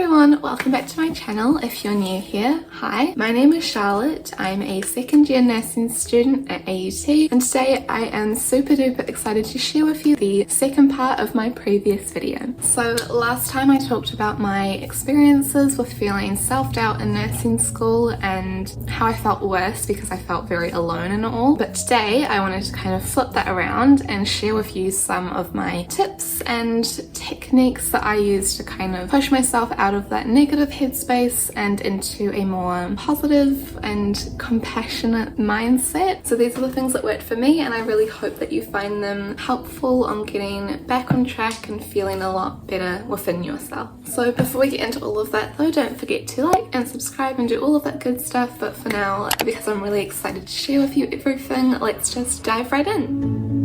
everyone, welcome back to my channel. If you're new here, hi, my name is Charlotte. I'm a second year nursing student at AUT, and today I am super duper excited to share with you the second part of my previous video. So last time I talked about my experiences with feeling self-doubt in nursing school and how I felt worse because I felt very alone in it all. But today I wanted to kind of flip that around and share with you some of my tips and techniques that I use to kind of push myself out of that negative headspace and into a more positive and compassionate mindset. So these are the things that worked for me, and I really hope that you find them helpful on getting back on track and feeling a lot better within yourself. So before we get into all of that though, don't forget to like and subscribe and do all of that good stuff. But for now, because I'm really excited to share with you everything, let's just dive right in.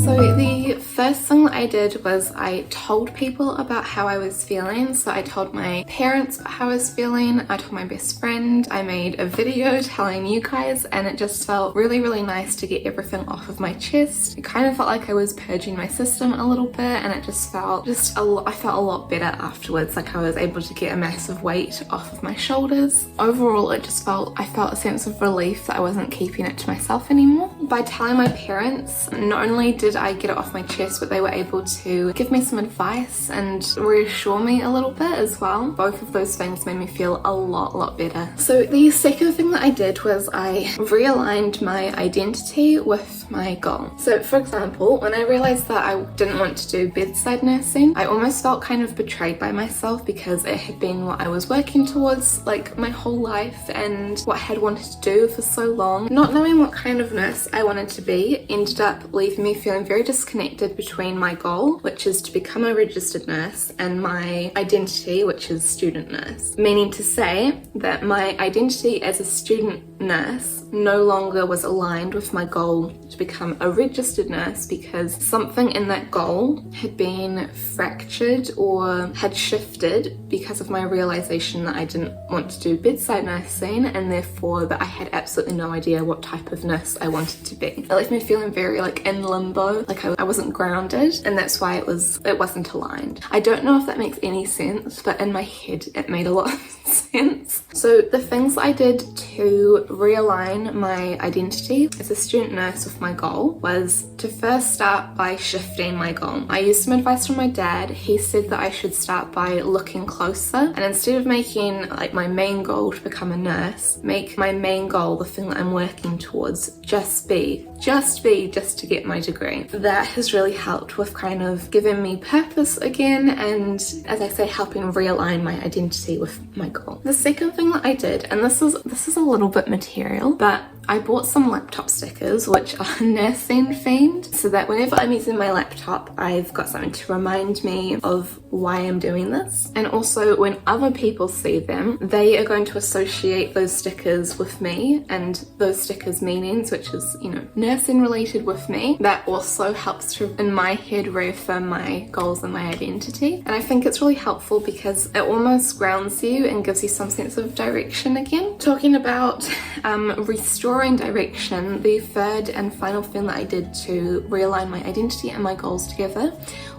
So the first thing that I did was I told people about how I was feeling. So I told my parents how I was feeling, I told my best friend, I made a video telling you guys, and it just felt really, really nice to get everything off of my chest. It kind of felt like I was purging my system a little bit, and it just felt I felt a lot better afterwards, like I was able to get a massive weight off of my shoulders. Overall, I felt a sense of relief that I wasn't keeping it to myself anymore. By telling my parents, not only did I get it off my chest, but they were able to give me some advice and reassure me a little bit as well. Both of those things made me feel a lot better. So the second thing that I did was I realigned my identity with my goal. So for example, when I realized that I didn't want to do bedside nursing, I almost felt kind of betrayed by myself because it had been what I was working towards like my whole life and what I had wanted to do for so long. Not knowing what kind of nurse I wanted to be ended up leaving me feeling very disconnected between my goal, which is to become a registered nurse, and my identity, which is student nurse. Meaning to say that my identity as a student nurse no longer was aligned with my goal to become a registered nurse, because something in that goal had been fractured or had shifted because of my realization that I didn't want to do bedside nursing, and therefore that I had absolutely no idea what type of nurse I wanted to be. It left me feeling very like in limbo, like I wasn't grounded, and that's why it wasn't aligned. I don't know if that makes any sense, but in my head it made a lot of sense. So the things I did to realign my identity as a student nurse with my goal was to first start by shifting my goal. I used some advice from my dad. He said that I should start by looking closer, and instead of making like my main goal to become a nurse, make my main goal, the thing that I'm working towards, just to get my degree. That has really helped with kind of giving me purpose again, and as I say, helping realign my identity with my goal. The second thing that I did, and this is a little bit material, but I bought some laptop stickers which are nursing themed, so that whenever I'm using my laptop, I've got something to remind me of why I'm doing this. And also when other people see them, they are going to associate those stickers with me and those stickers' meanings, which is, you know, nursing related with me. That also helps to, in my head, reaffirm my goals and my identity. And I think it's really helpful because it almost grounds you and gives you some sense of direction again. Talking about restoring direction, the third and final thing that I did to realign my identity and my goals together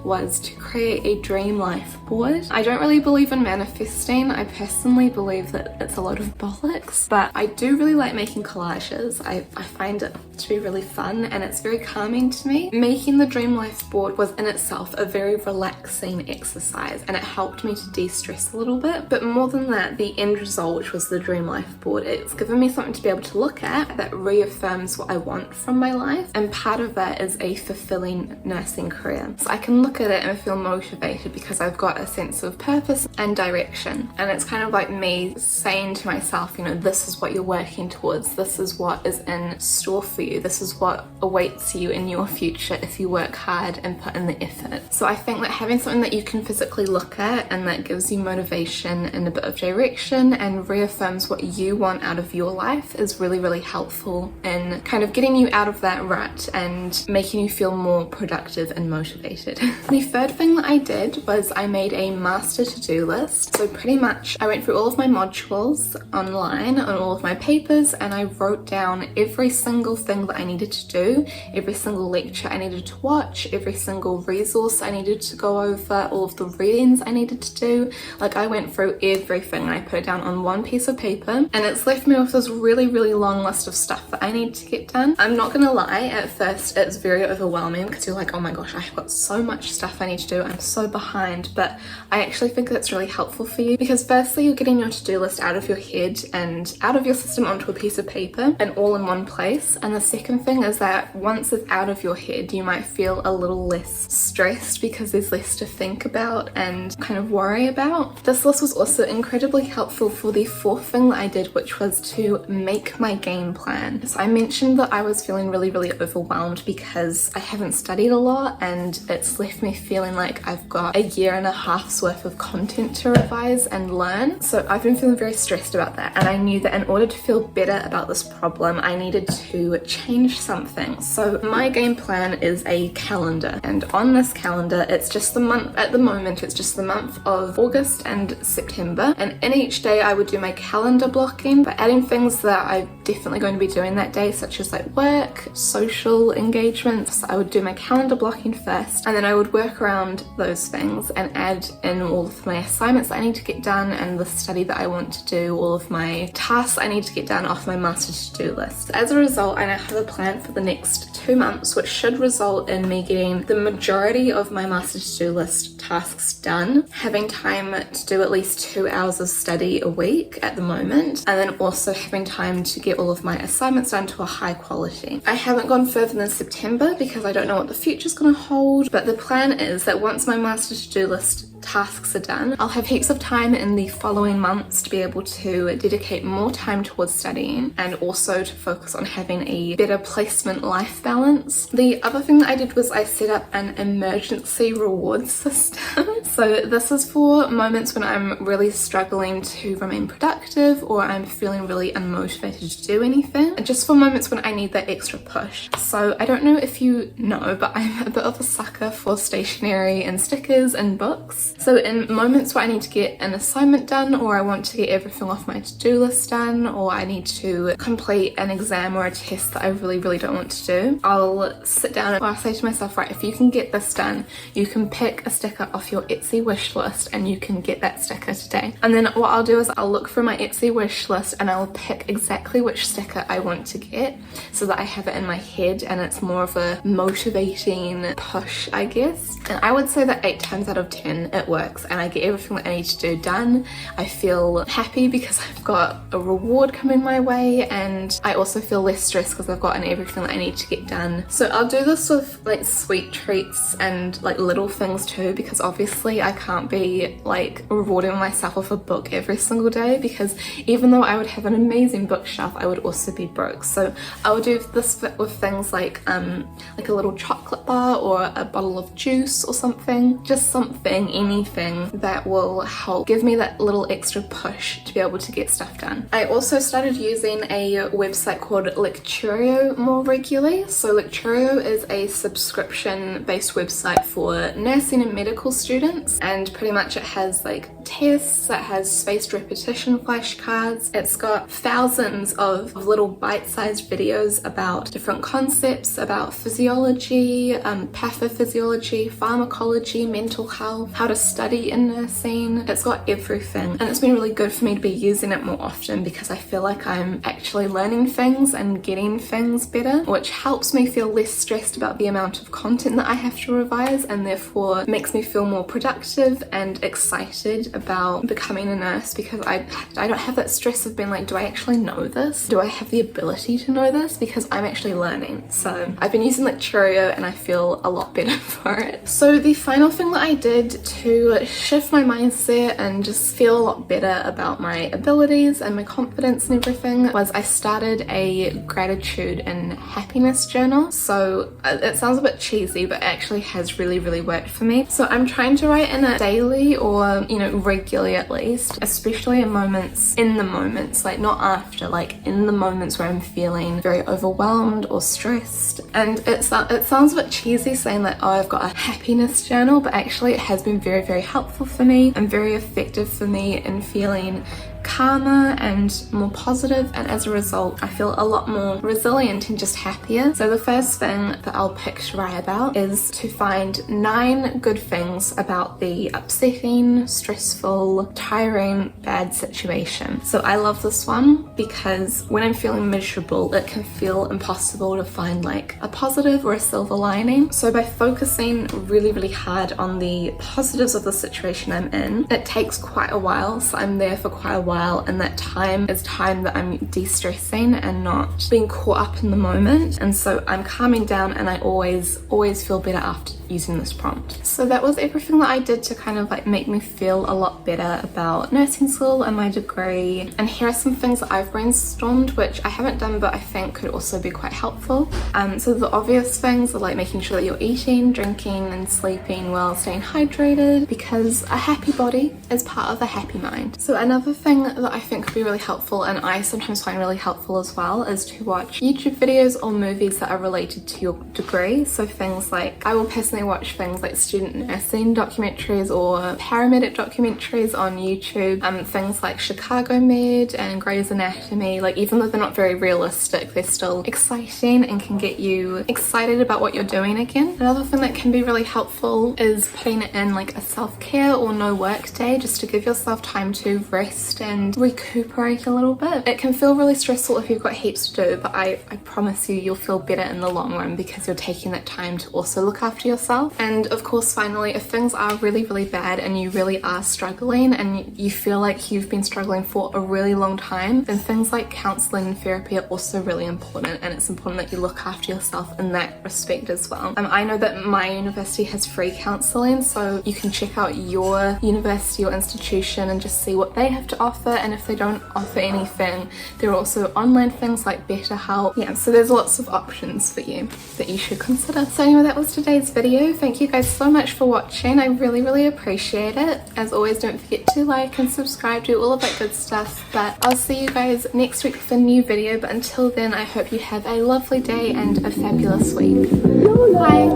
was to create a dream life board. I don't really believe in manifesting. I personally believe that it's a lot of bollocks, but I do really like making collages. I find it to be really fun, and it's very calming to me. Making the dream life board was in itself a very relaxing exercise, and it helped me to de-stress a little bit. But more than that, the end result, which was the dream life board, it's given me something to be able to look at that reaffirms what I want from my life, and part of that is a fulfilling nursing career. So I can look at it and feel motivated because I've got a sense of purpose and direction, and it's kind of like me saying to myself, you know, this is what you're working towards, this is what is in store for you, this is what awaits you in your future if you work hard and put in the effort. So I think that having something that you can physically look at and that gives you motivation and a bit of direction and reaffirms what you want out of your life is really helpful in kind of getting you out of that rut and making you feel more productive and motivated. The third thing that I did was I made a master to-do list. So pretty much I went through all of my modules online on all of my papers, and I wrote down every single thing thing that I needed to do, every single lecture I needed to watch, every single resource I needed to go over, all of the readings I needed to do. Like, I went through everything and I put it down on one piece of paper, and it's left me with this really long list of stuff that I need to get done. I'm not gonna lie, at first it's very overwhelming because you're like, oh my gosh, I've got so much stuff I need to do, I'm so behind. But I actually think that's really helpful for you, because firstly you're getting your to-do list out of your head and out of your system onto a piece of paper and all in one place. And the second thing is that once it's out of your head, you might feel a little less stressed because there's less to think about and kind of worry about. This list was also incredibly helpful for the fourth thing that I did, which was to make my game plan. So I mentioned that I was feeling really overwhelmed because I haven't studied a lot, and it's left me feeling like I've got a year and a half's worth of content to revise and learn. So I've been feeling very stressed about that, and I knew that in order to feel better about this problem, I needed to change something. So my game plan is a calendar, and on this calendar it's just the month, at the moment it's just the month of August and September, and in each day I would do my calendar blocking by adding things that I'm definitely going to be doing that day, such as like work, social engagements. I would do my calendar blocking first, and then I would work around those things and add in all of my assignments that I need to get done and the study that I want to do, all of my tasks I need to get done off my master to-do list. As a result, I now have a plan for the next 2 months, which should result in me getting the majority of my master to-do list tasks done, having time to do at least 2 hours of study a week at the moment, and then also having time to get all of my assignments done to a high quality. I haven't gone further than September because I don't know what the future's going to hold, but the plan is that once my master to-do list tasks are done, I'll have heaps of time in the following months to be able to dedicate more time towards studying and also to focus on having a better placement life balance. The other thing that I did was I set up an emergency reward system. So this is for moments when I'm really struggling to remain productive or I'm feeling really unmotivated to do anything, and just for moments when I need that extra push. So I don't know if you know, but I'm a bit of a sucker for stationery and stickers and books. So in moments where I need to get an assignment done, or I want to get everything off my to-do list done, or I need to complete an exam or a test that I really don't want to do, I'll sit down and I'll say to myself, right, if you can get this done, you can pick a sticker off your Etsy wish list and you can get that sticker today. And then what I'll do is I'll look through my Etsy wish list and I'll pick exactly which sticker I want to get so that I have it in my head and it's more of a motivating push, I guess. And I would say that 8 times out of 10 it works and I get everything that I need to do done. I feel happy because I've got a reward coming my way, and I also feel less stressed because I've gotten everything that I need to get done. So I'll do this with like sweet treats and like little things too, because obviously I can't be like rewarding myself with a book every single day, because even though I would have an amazing bookshelf, I would also be broke. So I would do this with things like a little chocolate bar or a bottle of juice or something, just something, anything that will help give me that little extra push to be able to get stuff done. I also started using a website called Lecturio more regularly. So Lecturio is a subscription-based website for nursing and medical students, and pretty much it has like tests, it has spaced repetition flashcards, it's got thousands of little bite-sized videos about different concepts, about physiology, pathophysiology, pharmacology, mental health, how to study in nursing. It's got everything, and it's been really good for me to be using it more often because I feel like I'm actually learning things and getting things better, which helps me feel less stressed about the amount of content that I have to revise, and therefore makes me feel more productive and excited about becoming a nurse, because I don't have that stress of being like, do I actually know this? Do I have the ability to know this? Because I'm actually learning. So I've been using Lecturio and I feel a lot better for it. So the final thing that I did to shift my mindset and just feel a lot better about my abilities and my confidence and everything was I started a gratitude and happiness journal. So it sounds a bit cheesy, but it actually has really worked for me. So I'm trying to write in it daily, or regularly at least, especially in the moments, like not after, like in the moments where I'm feeling very overwhelmed or stressed. And it sounds a bit cheesy saying that, oh, I've got a happiness journal, but actually it has been very helpful for me and very effective for me in feeling calmer and more positive, and as a result I feel a lot more resilient and just happier. So the first thing that I'll pick to write about is to find 9 good things about the upsetting, stressful, tiring, bad situation. So I love this one because when I'm feeling miserable, it can feel impossible to find like a positive or a silver lining. So by focusing really hard on the positives of the situation I'm in, it takes quite a while. So I'm there for quite a while, and that time is time that I'm de-stressing and not being caught up in the moment. And so I'm calming down, and I always feel better after using this prompt. So that was everything that I did to kind of like make me feel a lot better about nursing school and my degree. And here are some things that I've brainstormed, which I haven't done but I think could also be quite helpful. So the obvious things are like making sure that you're eating, drinking and sleeping well, staying hydrated, because a happy body is part of a happy mind. So another thing that I think could be really helpful, and I sometimes find really helpful as well, is to watch YouTube videos or movies that are related to your degree. So things like, I will personally watch things like student nursing documentaries or paramedic documentaries on YouTube, things like Chicago Med and Grey's Anatomy. Like, even though they're not very realistic, they're still exciting and can get you excited about what you're doing again. Another thing that can be really helpful is putting it in like a self-care or no work day, just to give yourself time to rest and recuperate a little bit. It can feel really stressful if you've got heaps to do, but I promise you'll feel better in the long run because you're taking that time to also look after yourself. And of course, finally, if things are really bad and you really are struggling and you feel like you've been struggling for a really long time, then things like counseling and therapy are also really important, and it's important that you look after yourself in that respect as well. I know that my university has free counseling, so you can check out your university or institution and just see what they have to offer, and if they don't offer anything, there are also online things like BetterHelp. Yeah, so there's lots of options for you that you should consider. So anyway, that was today's video. Thank you guys so much for watching. I really appreciate it. As always, don't forget to like and subscribe, do all of that good stuff. But I'll see you guys next week with a new video. But until then, I hope you have a lovely day and a fabulous week. Bye.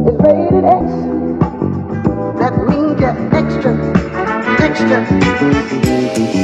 It's rated X. That means you're extra.